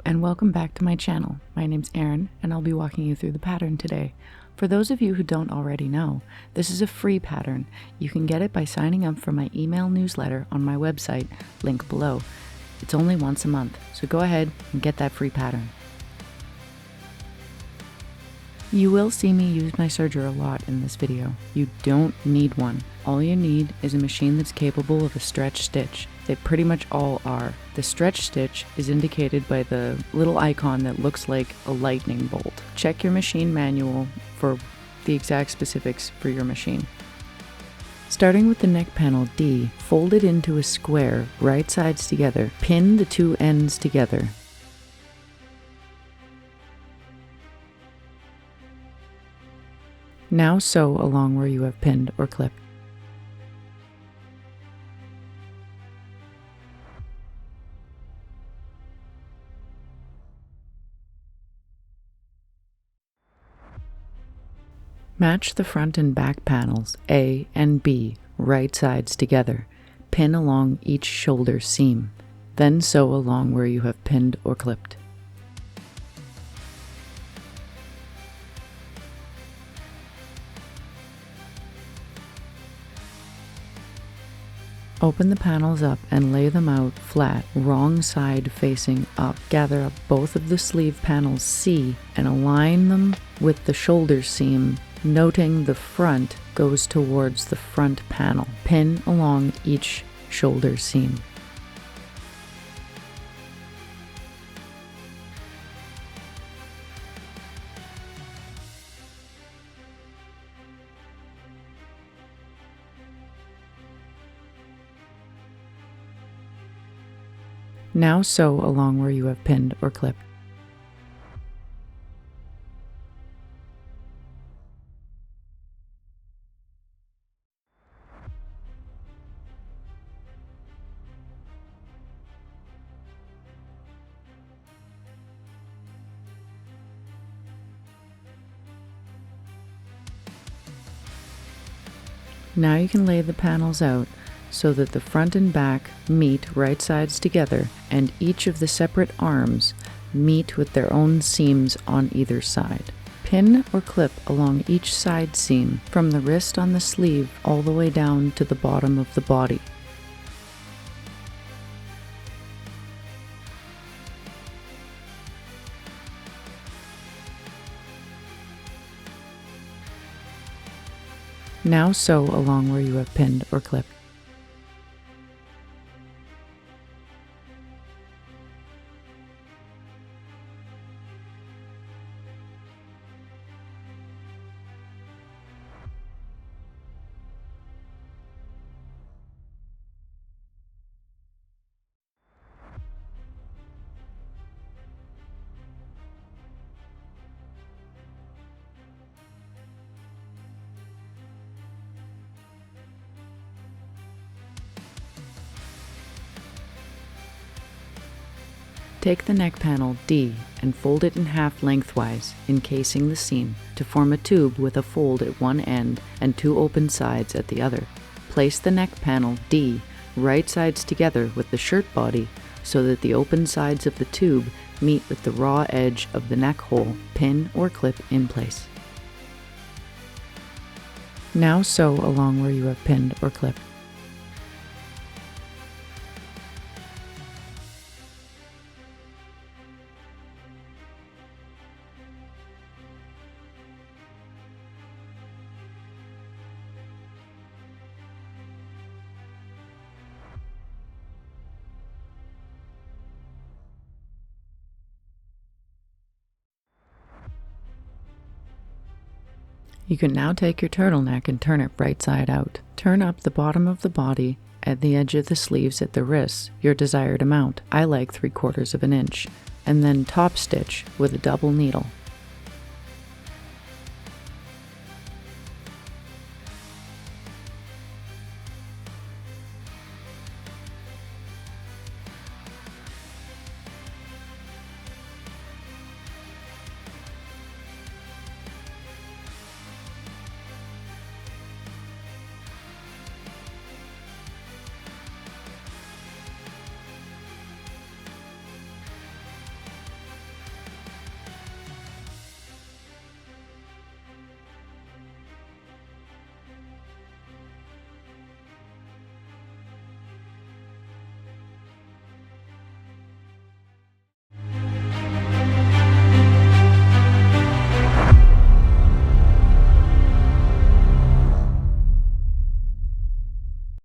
and welcome back to my channel. My name's Erin and I'll be walking you through the pattern today. For those of you who don't already know, this is a free pattern. You can get it by signing up for my email newsletter on my website, link below. It's only once a month, so go ahead and get that free pattern. You will see me use my serger a lot in this video. You don't need one. All you need is a machine that's capable of a stretch stitch. They pretty much all are. The stretch stitch is indicated by the little icon that looks like a lightning bolt. Check your machine manual for the exact specifics for your machine. Starting with the neck panel D, fold it into a square, right sides together. Pin the two ends together. Now sew along where you have pinned or clipped. Match the front and back panels A and B right sides together. Pin along each shoulder seam. Then sew along where you have pinned or clipped. Open the panels up and lay them out flat, wrong side facing up. Gather up both of the sleeve panels C and align them with the shoulder seam, noting the front goes towards the front panel. Pin along each shoulder seam. Now sew along where you have pinned or clipped. Now you can lay the panels out so that the front and back meet right sides together and each of the separate arms meet with their own seams on either side. Pin or clip along each side seam from the wrist on the sleeve all the way down to the bottom of the body. Now sew along where you have pinned or clipped. Take the neck panel D and fold it in half lengthwise, encasing the seam, to form a tube with a fold at one end and two open sides at the other. Place the neck panel D right sides together with the shirt body so that the open sides of the tube meet with the raw edge of the neck hole. Pin or clip in place. Now sew along where you have pinned or clipped. You can now take your turtleneck and turn it right side out. Turn up the bottom of the body at the edge of the sleeves at the wrists, your desired amount. I like 3/4 of an inch. And then top stitch with a double needle.